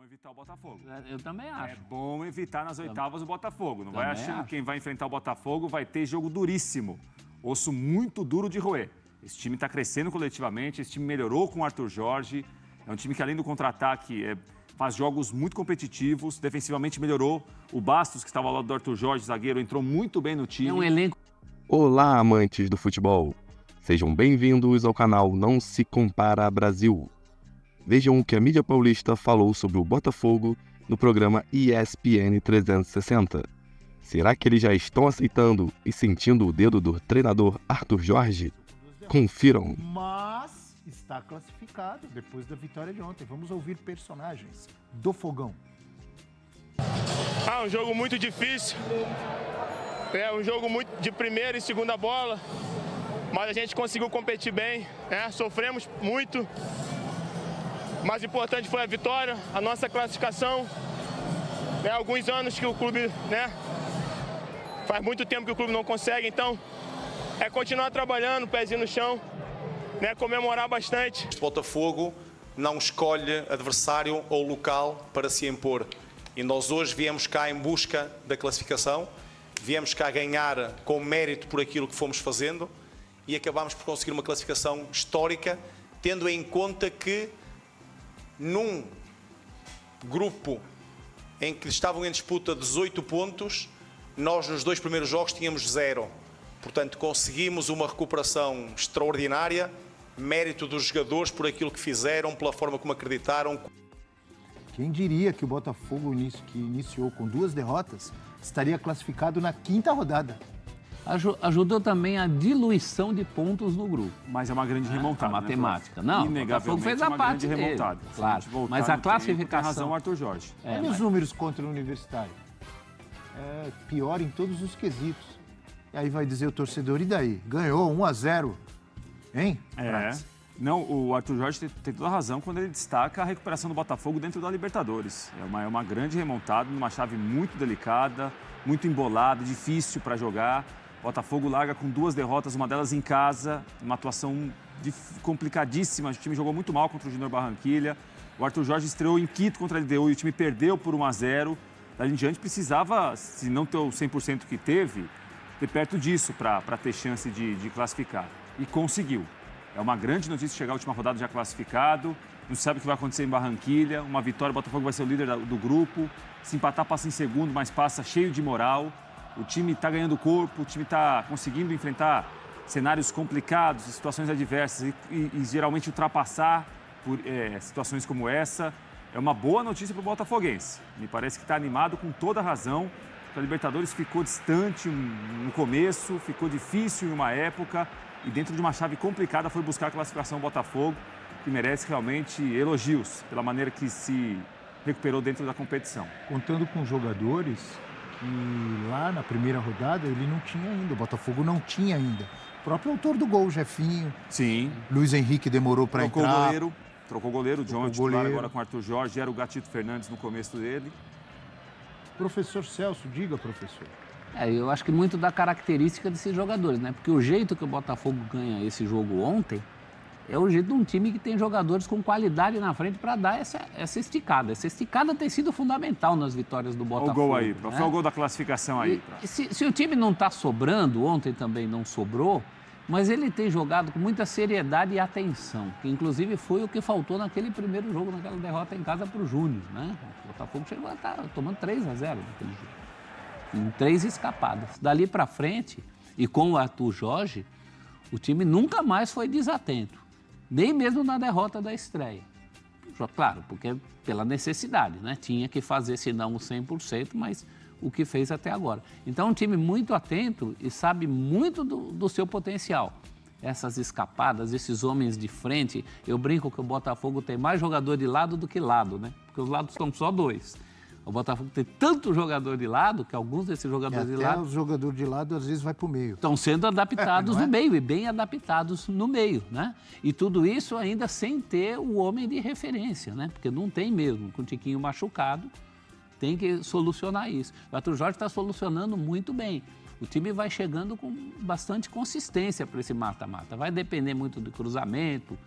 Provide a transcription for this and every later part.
evitar o Botafogo. Eu também acho. É bom evitar nas oitavas o Botafogo. Não vai Também achando acho. que quem vai enfrentar o Botafogo vai ter jogo duríssimo. Osso muito duro de roer. Esse time está crescendo coletivamente, esse time melhorou com o Arthur Jorge. É um time que, além do contra-ataque, faz jogos muito competitivos. Defensivamente melhorou. O Bastos, que estava ao lado do Arthur Jorge, zagueiro, entrou muito bem no time. É um elenco. Olá, amantes do futebol. Sejam bem-vindos ao canal Não Se Compara Brasil. Vejam o que a mídia paulista falou sobre o Botafogo no programa ESPN 360. Será que eles já estão aceitando e sentindo o dedo do treinador Arthur Jorge? Confiram. Mas está classificado depois da vitória de ontem. Vamos ouvir personagens do Fogão. Um jogo muito difícil. É um jogo muito de primeira e segunda bola. Mas a gente conseguiu competir bem. Sofremos muito. O mais importante foi a vitória, a nossa classificação. Alguns anos que o clube, faz muito tempo que o clube não consegue, então é continuar trabalhando, pezinho no chão, comemorar bastante. O Botafogo não escolhe adversário ou local para se impor. E nós hoje viemos cá em busca da classificação, viemos cá ganhar com mérito por aquilo que fomos fazendo e acabamos por conseguir uma classificação histórica, tendo em conta que num grupo em que estavam em disputa 18 pontos, nós nos 2 primeiros jogos tínhamos 0. Portanto, conseguimos uma recuperação extraordinária, mérito dos jogadores por aquilo que fizeram, pela forma como acreditaram. Quem diria que o Botafogo, que iniciou com 2 derrotas, estaria classificado na 5ª rodada? Ajudou também a diluição de pontos no gruro. Mas é uma grande remontada. A matemática. Não, o Botafogo fez a parte dele. Remontada. Claro, mas a classificação... Tem razão o Arthur Jorge. Olha os números contra o Universitário. É pior em todos os quesitos. E aí vai dizer o torcedor, e daí? Ganhou 1-0, hein? Não, o Arthur Jorge tem toda a razão quando ele destaca a recuperação do Botafogo dentro da Libertadores. É uma grande remontada, numa chave muito delicada, muito embolada, difícil para jogar. O Botafogo larga com 2 derrotas, uma delas em casa, uma atuação complicadíssima. O time jogou muito mal contra o Júnior Barranquilla. O Arthur Jorge estreou em Quito contra a LDU e o time perdeu por 1-0. Daí em diante precisava, se não ter o 100% que teve, ter perto disso para ter chance de classificar. E conseguiu. É uma grande notícia chegar à última rodada já classificado. Não se sabe o que vai acontecer em Barranquilla. Uma vitória, o Botafogo vai ser o líder do grupo. Se empatar, passa em segundo, mas passa cheio de moral. O time está ganhando corpo, o time está conseguindo enfrentar cenários complicados, situações adversas e geralmente ultrapassar por situações como essa. É uma boa notícia para o botafoguense. Me parece que está animado com toda a razão. A Libertadores ficou distante no começo, ficou difícil em uma época e dentro de uma chave complicada foi buscar a classificação Botafogo, que merece realmente elogios pela maneira que se recuperou dentro da competição. Contando com jogadores que lá na primeira rodada ele não tinha ainda, o Botafogo não tinha ainda. O próprio autor do gol, Jefinho. Sim. Luiz Henrique demorou para entrar. Trocou o goleiro, o John é titular agora com o Arthur Jorge, era o Gatito Fernandes no começo dele. Professor Celso, diga, professor. Eu acho que muito da característica desses jogadores, né? Porque o jeito que o Botafogo ganha esse jogo ontem é o jeito de um time que tem jogadores com qualidade na frente para dar essa esticada. Essa esticada tem sido fundamental nas vitórias do Botafogo. Olha o gol aí, né? foi o gol da classificação aí. Se o time não está sobrando, ontem também não sobrou, mas ele tem jogado com muita seriedade e atenção, que inclusive foi o que faltou naquele primeiro jogo, naquela derrota em casa para o Júnior, né? O Botafogo chegou a estar tomando 3-0 naquele jogo. Em 3 escapadas. Dali para frente, e com o Arthur Jorge, o time nunca mais foi desatento. Nem mesmo na derrota da estreia. Claro, porque pela necessidade, né? Tinha que fazer, se não o 100%, mas o que fez até agora. Então, é um time muito atento e sabe muito do seu potencial. Essas escapadas, esses homens de frente, eu brinco que o Botafogo tem mais jogador de lado do que lado, né? Porque os lados são só 2. O Botafogo tem tanto jogador de lado que alguns desses jogadores de lado... os jogadores de lado às vezes vai para o meio. Estão sendo adaptados no meio e bem adaptados no meio, né? E tudo isso ainda sem ter o homem de referência, né? Porque não tem mesmo, com o Tiquinho machucado, tem que solucionar isso. O Arthur Jorge está solucionando muito bem. O time vai chegando com bastante consistência para esse mata-mata. Vai depender muito do cruzamento,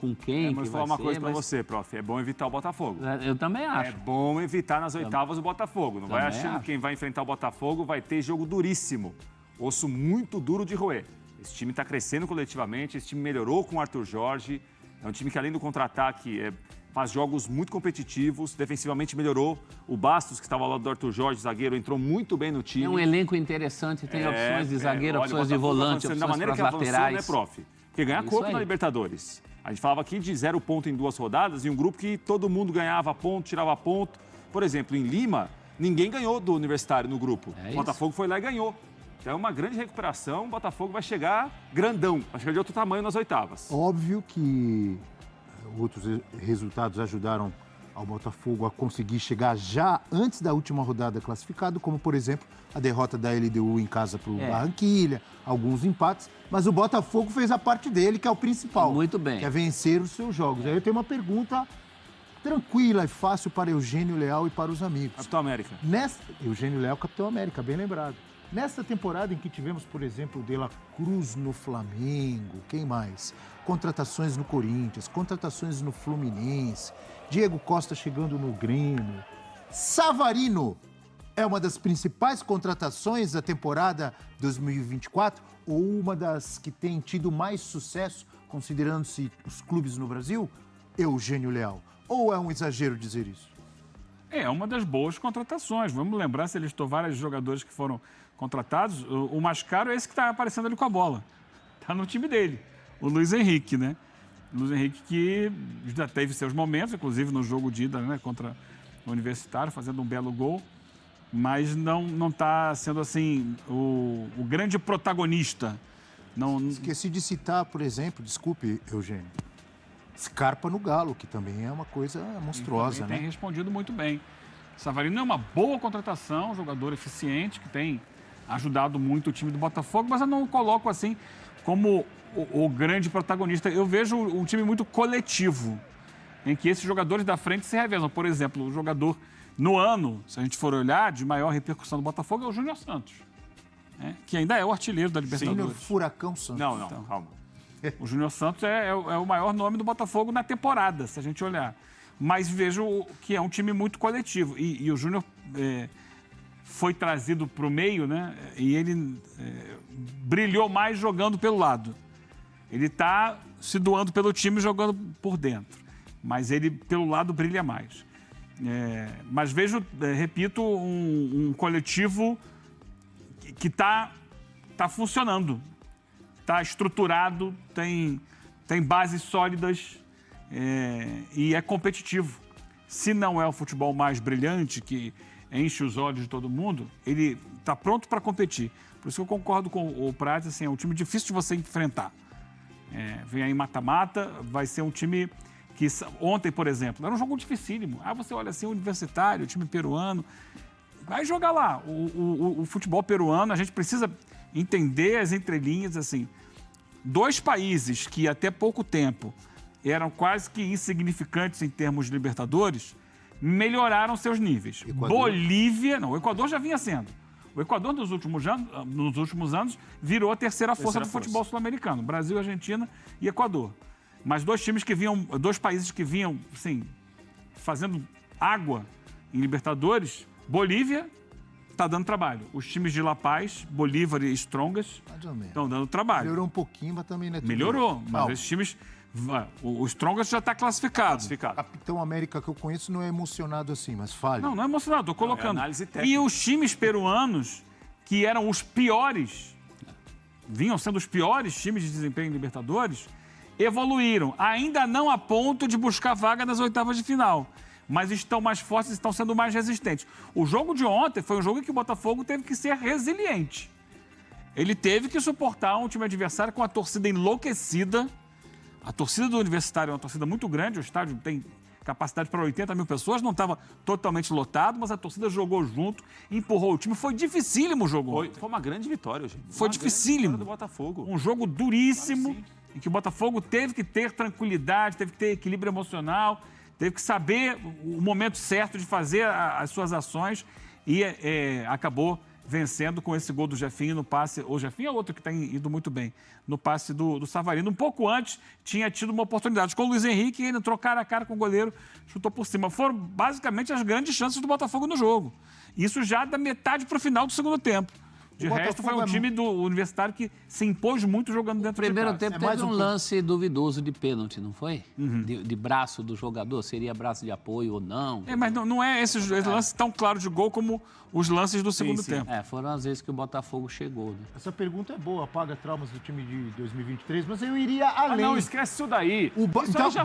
com quem Mas que vou falar vai uma ser, coisa para mas você, prof. É bom evitar o Botafogo. eu também acho. É bom evitar nas oitavas o Botafogo. Não vai Também achando acho. que quem vai enfrentar o Botafogo vai ter jogo duríssimo. Osso muito duro de roer. Esse time está crescendo coletivamente, esse time melhorou com o Arthur Jorge. É um time que, além do contra-ataque, faz jogos muito competitivos, defensivamente melhorou. O Bastos, que estava ao lado do Arthur Jorge, zagueiro, entrou muito bem no time. Tem um elenco interessante, tem opções de zagueiro, olha, opções de o Botafogo volante, avançando da opções maneira para as que avançou, laterais. né, prof? Porque ganhar Isso corpo aí. na Libertadores. A gente falava aqui de 0 ponto em 2 rodadas e um grupo que todo mundo ganhava ponto, tirava ponto. Por exemplo, em Lima, ninguém ganhou do Universitário no grupo. É O isso. Botafogo foi lá e ganhou. Então é uma grande recuperação, o Botafogo vai chegar grandão, vai chegar de outro tamanho nas oitavas. Óbvio que outros resultados ajudaram ao Botafogo a conseguir chegar já antes da última rodada classificado, como, por exemplo, a derrota da LDU em casa para o Barranquilla, alguns empates, mas o Botafogo fez a parte dele, que é o principal. Muito bem. Que é vencer os seus jogos. Aí eu tenho uma pergunta tranquila e fácil para Eugênio Leal e para os amigos. Capitão América. Eugênio Leal, Capitão América, bem lembrado. Nesta temporada em que tivemos, por exemplo, o De La Cruz no Flamengo, quem mais? Contratações no Corinthians, contratações no Fluminense, Diego Costa chegando no Grêmio. Savarino é uma das principais contratações da temporada 2024 ou uma das que tem tido mais sucesso, considerando-se os clubes no Brasil? Eugênio Leal. Ou é um exagero dizer isso? É uma das boas contratações. Vamos lembrar, se ele listou vários jogadores que foram contratados, o mais caro é esse que está aparecendo ali com a bola. Está no time dele, o Luiz Henrique, né? O Luiz Henrique que já teve seus momentos, inclusive no jogo de ida, né, contra o Universitário, fazendo um belo gol, mas não está sendo assim o grande protagonista. Esqueci de citar, por exemplo, desculpe, Eugênio, Scarpa no Galo, que também é uma coisa monstruosa, também né? tem respondido muito bem. Savarino é uma boa contratação, um jogador eficiente, que tem ajudado muito o time do Botafogo, mas eu não o coloco assim como o grande protagonista. Eu vejo um time muito coletivo, em que esses jogadores da frente se revezam. Por exemplo, o jogador no ano, se a gente for olhar, de maior repercussão do Botafogo é o Júnior Santos, né? Que ainda é o artilheiro da Libertadores. Júnior Furacão Santos. Não, calma. O Júnior Santos é o maior nome do Botafogo na temporada, se a gente olhar. Mas vejo que é um time muito coletivo. E o Júnior foi trazido para o meio, né? E ele brilhou mais jogando pelo lado. Ele está se doando pelo time jogando por dentro. Mas ele, pelo lado, brilha mais. Mas vejo, repito, um coletivo que está funcionando. Está estruturado, tem bases sólidas e é competitivo. Se não é o futebol mais brilhante, que enche os olhos de todo mundo, ele está pronto para competir. Por isso que eu concordo com o Prats, assim, é um time difícil de você enfrentar. Vem aí mata-mata, vai ser um time que... Ontem, por exemplo, era um jogo dificílimo. Você olha assim, o Universitário, o time peruano, vai jogar lá. O futebol peruano, a gente precisa entender as entrelinhas, assim. Dois países que até pouco tempo eram quase que insignificantes em termos de Libertadores, melhoraram seus níveis. Equador. Bolívia... Não, o Equador já vinha sendo. O Equador, nos últimos anos, virou a terceira força do futebol sul-americano. Brasil, Argentina e Equador. Mas dois países que vinham, assim, fazendo água em Libertadores, Bolívia está dando trabalho. Os times de La Paz, Bolívar e Strongest Mais ou menos. estão dando trabalho. Melhorou um pouquinho, mas também não é tudo. Melhorou, mas Calma. esses times... O Strongest já está classificado. Capitão América que eu conheço não é emocionado assim, mas fale. Não é emocionado, estou colocando. análise técnica. E os times peruanos, que eram os piores, vinham sendo os piores times de desempenho em Libertadores, evoluíram. Ainda não a ponto de buscar vaga nas oitavas de final, mas estão mais fortes, estão sendo mais resistentes. O jogo de ontem foi um jogo em que o Botafogo teve que ser resiliente. Ele teve que suportar um time adversário com a torcida enlouquecida. A torcida do Universitário é uma torcida muito grande, o estádio tem capacidade para 80 mil pessoas, não estava totalmente lotado, mas a torcida jogou junto, empurrou o time. Foi dificílimo o jogo. Foi uma grande vitória, gente. Foi dificílimo. Do Botafogo. Um jogo duríssimo, Claro que sim. em que o Botafogo teve que ter tranquilidade, teve que ter equilíbrio emocional, teve que saber o momento certo de fazer as suas ações e acabou vencendo com esse gol do Jefinho no passe. O Jefinho é outro que tem ido muito bem no passe do Savarino. Um pouco antes tinha tido uma oportunidade com o Luiz Henrique e ainda trocaram a cara com o goleiro, chutou por cima. Foram basicamente as grandes chances do Botafogo no jogo. Isso já da metade para o final do segundo tempo. De resto, foi um time do Universitário que se impôs muito jogando dentro de casa. Primeiro tempo teve um lance duvidoso de pênalti, não foi? De braço do jogador, seria braço de apoio ou não? Mas não é esses lances tão claros de gol como os lances do segundo tempo. Foram as vezes que o Botafogo chegou. Né? Essa pergunta é boa, apaga traumas do time de 2023, mas eu iria além. Não, esquece isso daí. Então, boa, Então gostei.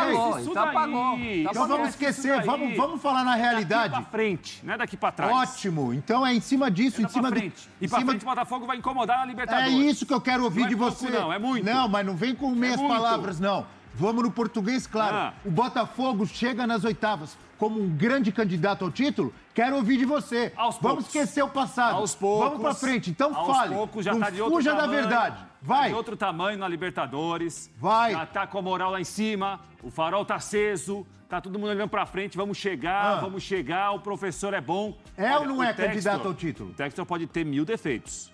apagou, Isso então daí. apagou. Então vamos esquecer, vamos falar na realidade. Daqui pra frente, não é daqui pra trás. Ótimo, então é em cima disso, em cima frente. E pra frente o Botafogo vai incomodar na É Libertadores. isso que eu quero ouvir Não é de pouco, você. não, é muito. Não, mas não vem com meias muito. palavras, não. Vamos no português, claro. O Botafogo chega nas oitavas como um grande candidato ao título. Quero ouvir de você. Aos Vamos poucos. esquecer o passado. Aos poucos. Vamos pra frente. Então aos fale. Poucos, já não tá de outro fuja tamanho, da verdade. Tá Vai. de outro tamanho na Libertadores. Vai. Já tá com a moral lá em cima. O farol tá aceso. Tá todo mundo olhando pra frente. Vamos chegar, vamos chegar. O professor é bom. É ou não é o Textor- candidato ao título? O Textor pode ter 1000 defeitos.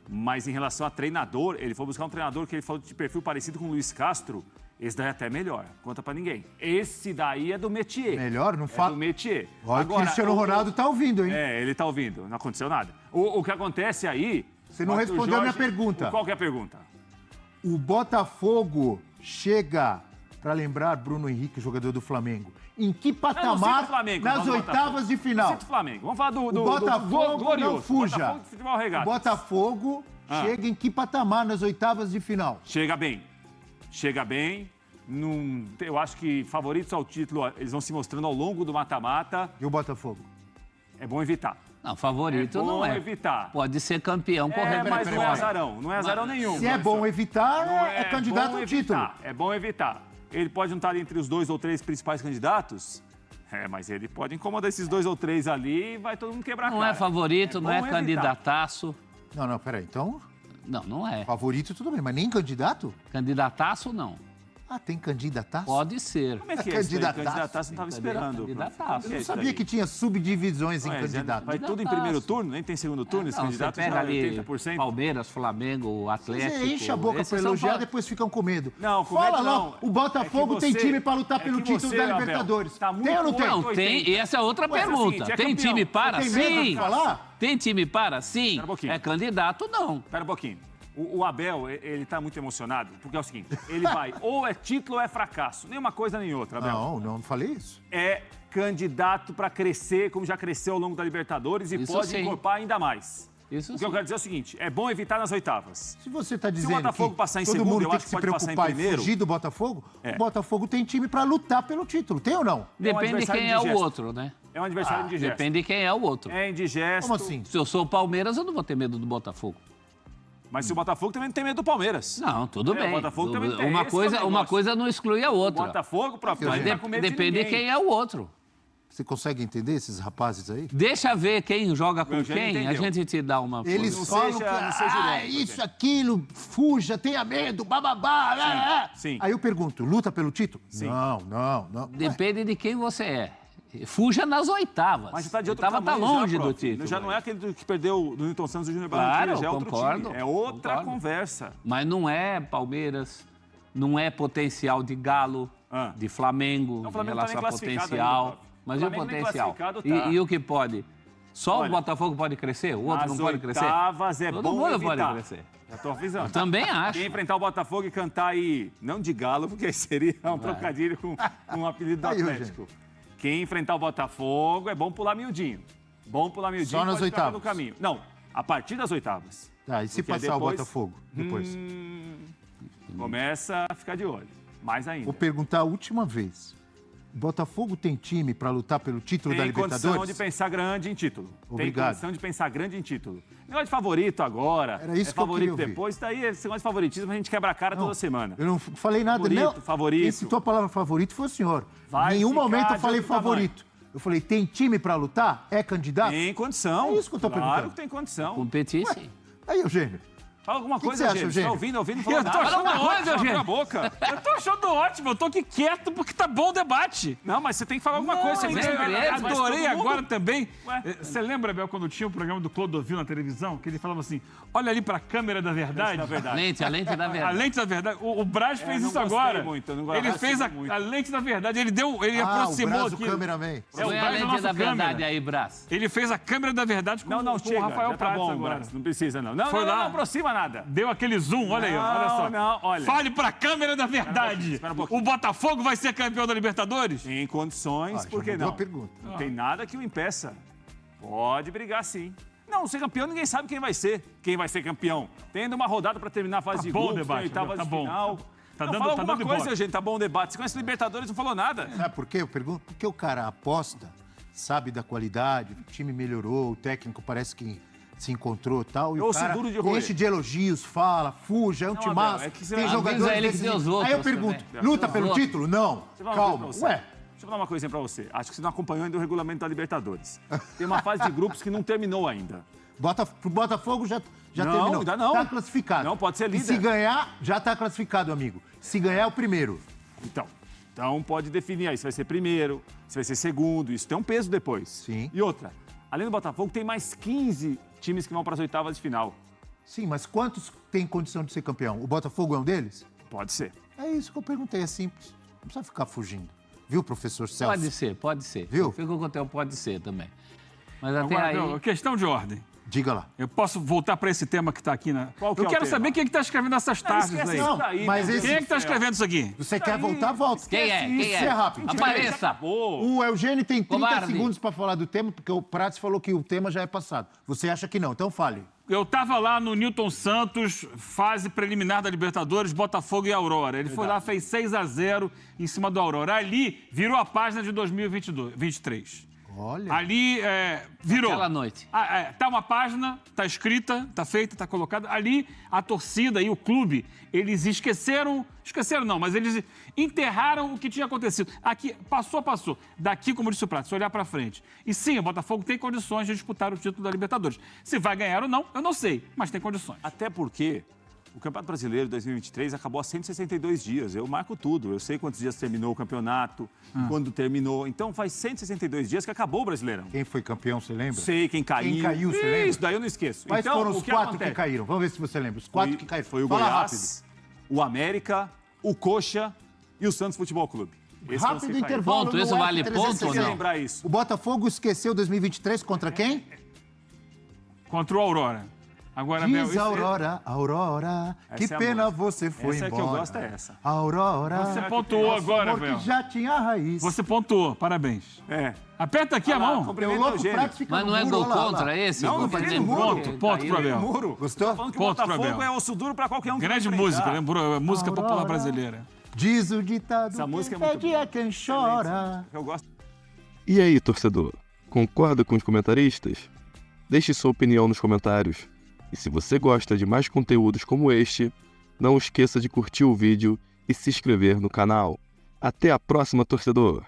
Mas em relação a treinador, ele foi buscar um treinador que ele falou de perfil parecido com o Luiz Castro. Esse daí é até melhor. Conta pra ninguém. Esse daí é do métier. Melhor? Não É fala. do métier. Olha, o Cristiano Ronaldo tá ouvindo, hein? Ele tá ouvindo. Não aconteceu nada. O que acontece aí... Você não Arthur respondeu a minha pergunta. Qual que é a pergunta? O Botafogo chega, pra lembrar Bruno Henrique, jogador do Flamengo, em que Não, não patamar cita o Flamengo, nas vamos do oitavas Botafogo. de final? Não cita o Flamengo. Vamos falar do O Botafogo glorioso. não fuja. Botafogo de futebol O regata. Botafogo chega em que patamar nas oitavas de final? Chega bem. Chega bem. Eu acho que favoritos ao título, eles vão se mostrando ao longo do mata-mata. E o Botafogo? É bom evitar. Não, favorito É bom não é. evitar. Pode ser campeão correndo. Mas não é peraí. azarão. Não é azarão nenhum. Se é bom evitar, Não é candidato bom ao título. evitar, É bom evitar. Ele pode não estar entre os 2 ou 3 principais candidatos, mas ele pode incomodar esses 2 ou 3 ali e vai todo mundo quebrar a Não cara. é favorito, não bom é evitar. candidataço. Não, peraí. Então, Não, não é. favorito tudo bem, mas nem candidato? Candidataço, não. Ah, tem candidataço? Pode ser. Como é que é isso daí? Candidataço. Candidataço não estava esperando. Candidataço. O que é Eu isso sabia daí? que tinha subdivisões em Ué, candidato. Vai tudo em primeiro turno? Nem tem segundo turno? Esse Não, você candidato pega já é ali 80%? Palmeiras, Flamengo, Atlético. Você enche a boca esses pra são elogiar, pa- depois ficam com medo. Não, com Fala medo lá, não. o Botafogo É que tem você- time pra lutar é pelo que título você, da Abel, Libertadores. tá muito Tem ou não tem? Não, tem. E essa é outra Ué, é o pergunta. seguinte, é Tem campeão. time para? Tem medo de Sim. falar? Tem time para? Sim. Espera um pouquinho. É candidato? Não. Espera um pouquinho. O Abel, ele tá muito emocionado, porque é o seguinte, ele vai ou é título ou é fracasso. Nem uma coisa nem outra, Abel. Não falei isso. É candidato para crescer, como já cresceu ao longo da Libertadores, e Isso pode sim. encorpar ainda mais. Isso O que eu sim. quero dizer é o seguinte, é bom evitar nas oitavas. Se você está dizendo Botafogo que passar em todo segundo, mundo eu tem acho que que se pode passar em preocupar e primeiro. fugir do Botafogo, É. o Botafogo tem time para lutar pelo título. Tem ou não? Depende de adversário quem é o indigesto. outro, né? É um adversário indigesto. Depende de quem é o outro. É indigesto. Como assim? Se eu sou o Palmeiras, eu não vou ter medo do Botafogo. Mas se o Botafogo também não tem medo do Palmeiras. Não, tudo É, o bem. Botafogo também tem. Uma Esse que é o coisa, uma negócio. coisa não exclui a O outra. Botafogo, próprio, Mas não tá com medo de depende de ninguém. quem é o outro. Você consegue entender esses rapazes aí? Deixa ver quem joga com Eugênio quem, a entendeu. gente te dá uma... Eles Não falam seja- que não seja irônico, isso, Eugênio. aquilo, fuja, tenha medo, bababá. sim. Aí eu pergunto, luta pelo título? Sim. Não. Depende de quem você é. Fuja nas oitavas. Mas está de outro Oitava tá tamanho longe já, do prof. título. Já não é aquele que perdeu do Newton Santos e Júnior Claro, Barranquilla, já é outro concordo, time. É outra concordo. conversa. Mas não é Palmeiras, não é potencial de Galo, Ah. de Flamengo, Não, o em Flamengo tá relação nem a classificado potencial. ainda, prof. Mas e o Flamengo nem potencial? classificado tá. E o que pode? Só Olha, o Botafogo pode crescer? O outro Nas não pode crescer? oitavas é Todo bom mundo evitar. pode crescer. Já tô avisando. Eu também acho. Quem enfrentar o Botafogo e cantar aí, não de galo, porque aí seria um trocadilho com o apelido do Aí, Atlético. Quem enfrentar o Botafogo é bom pular miudinho. Bom pular miudinho. Só nas pode ficar oitavas. no caminho. Não, a partir das oitavas. Tá, e se Porque passar o depois- Botafogo depois? Começa a ficar de olho. Mais ainda. Vou perguntar a última vez. O Botafogo tem time para lutar pelo título da Tem Libertadores? condição de pensar grande em título. Obrigado. Tem condição de pensar grande em título. Negócio de favorito agora. Era isso é que eu favorito queria ouvir. depois. Daí, esse negócio de favoritismo, a gente quebra a cara toda semana. Eu não falei nada. Favorito, não. favorito. Quem citou a palavra favorito foi o senhor. Vai em nenhum ficar momento eu de falei outro favorito. Eu falei, tem time para lutar? É candidato? Tem condição. É isso que eu tô Claro perguntando. que tem condição. Competir, sim. Aí, Eugênio. Fala alguma que coisa, você acha, gente. Eugênio? Tá ouvindo, não falou Eu tô nada. achando Fala alguma ótimo, coisa, Eugênio. a boca. Eu tô achando ótimo, eu tô aqui quieto porque tá bom o debate. Não, mas você tem que falar alguma coisa. Você mas vê, sempre mas é, todo Adorei mundo- agora também. Ué. Você lembra, Bel, quando tinha o programa do Clodovil na televisão, que ele falava assim, olha ali pra câmera da verdade. Na verdade. A lente da A verdade. lente da verdade. O Braz fez não isso gostei agora. muito, eu não Ele gostei fez muito. a lente da verdade. Ele o aproximou Braz, o aqui. cameraman. É, o Põe a Braz é lente nosso da verdade câmera. aí, Brás. Ele fez a câmera da verdade com, Não, com chega. o Rafael já tá Prats bom, agora. Braz, não precisa, não. Não, Foi não, lá. não aproxima nada. Deu aquele zoom, olha aí, olha só. Não, olha. Fale pra câmera da verdade. Espera um pouquinho. O Botafogo vai ser campeão da Libertadores? Em condições, por que mudou não? a pergunta. Não tem nada que o impeça. Pode brigar sim. Não, ser campeão, ninguém sabe quem vai ser. Quem vai ser campeão? Tendo uma rodada para terminar a fase de bom o grupos, debate, oitavas tá de bom. final. Tá Não, dando- fala tá alguma dando coisa, ibope. gente, tá bom o debate. Você conhece Libertadores, não falou nada. Sabe por quê? Eu pergunto porque o cara aposta, sabe da qualidade, o time melhorou, o técnico parece que se encontrou e tal. E Eu o ouço cara duro de roer. enche de elogios, fala, fuja, é um Não, timaço. Abel, é que você tem avisa jogadores ele que decisivos. tem os outros Aí eu pergunto, também. luta Os pelo outros. título? Não. Deixa eu falar uma Calma. coisa pra você. Ué, Deixa eu falar uma coisinha pra você. Acho que você não acompanhou ainda o regulamento da Libertadores. Tem uma fase de grupos que não terminou ainda. pro Botafogo já Não, terminou. ainda não. Tá classificado. Não, pode ser E líder. se ganhar, já tá classificado, amigo. Se ganhar, é o primeiro. Então pode definir aí se vai ser primeiro, se vai ser segundo. Isso tem um peso depois. Sim. E outra, além do Botafogo, tem mais 15 times que vão para as oitavas de final. Sim, mas quantos têm condição de ser campeão? O Botafogo é um deles? Pode ser. É isso que eu perguntei, é simples. Não precisa ficar fugindo. Viu, professor Celso? Pode ser. Viu? Eu fico com o teu pode ser também. Mas até Agora, aí... Bel, questão de ordem. Diga lá. Eu posso voltar para esse tema que está aqui na. Qual que Eu é o quero tema? saber quem é que está escrevendo essas tardes esquece aí. isso Não, daí, mas meu esse- Quem é que está escrevendo isso aqui? Você quer voltar, volta. Quem é? Quem Isso é rápido. Apareça. Acabou. O Eugênio tem 30 Covarde. segundos para falar do tema, porque o Prats falou que o tema já é passado. Você acha que não, então fale. Eu estava lá no Newton Santos, fase preliminar da Libertadores, Botafogo e Aurora. Ele foi lá, fez 6-0 em cima do Aurora. Ali virou a página de 2023. Olha. Ali virou. Aquela noite. Tá uma página, tá escrita, tá feita, tá colocada. Ali a torcida e o clube, eles esqueceram não, mas eles enterraram o que tinha acontecido. Aqui, passou. Daqui, como disse o Prato, se olhar pra frente. E sim, o Botafogo tem condições de disputar o título da Libertadores. Se vai ganhar ou não, eu não sei, mas tem condições. Até porque o Campeonato Brasileiro de 2023 acabou há 162 dias. Eu marco tudo. Eu sei quantos dias terminou o campeonato, quando terminou. Então faz 162 dias que acabou o Brasileirão. Quem foi campeão, você lembra? Sei quem caiu. Quem caiu, você lembra? Isso daí eu não esqueço. Quais então, foram o os que 4 acontece? que caíram? Vamos ver se você lembra. Os 4 que caíram. Foi o Fala Goiás, o América, o Coxa e o Santos Futebol Clube. Esses foram os Rápido que caíram. intervalo. Ponto, no isso vale F360. ponto ou Você quer não? lembrar isso? O Botafogo esqueceu 2023 contra quem? Contra o Aurora. Agora, Bel, Diz isso- Aurora, que Essa é a pena música. você foi Essa é que embora. eu gosto, é essa. Aurora. Você pontuou nosso agora, amor Bel. que já tinha raiz. Você pontuou, parabéns. É. Aperta aqui a mão. Meu Cumprimento louco Eugênio. Prats fica Mas no não é muro, gol olha lá, contra olha lá. esse? Não, Gol não pra tem dizer muro. que Ponto caiu. pro Abel. Muro. Gostou? Falando que Ponto o pro Botafogo Abel. é osso duro pra qualquer um que Grande vai música, enfrentar. lembrou? Música popular Aurora. brasileira. Diz o ditado, Essa música é quem muito pede boa. é quem chora. Eu gosto. E aí, torcedor? Concorda com os comentaristas? Deixe sua opinião nos comentários. E se você gosta de mais conteúdos como este, não esqueça de curtir o vídeo e se inscrever no canal. Até a próxima, torcedor!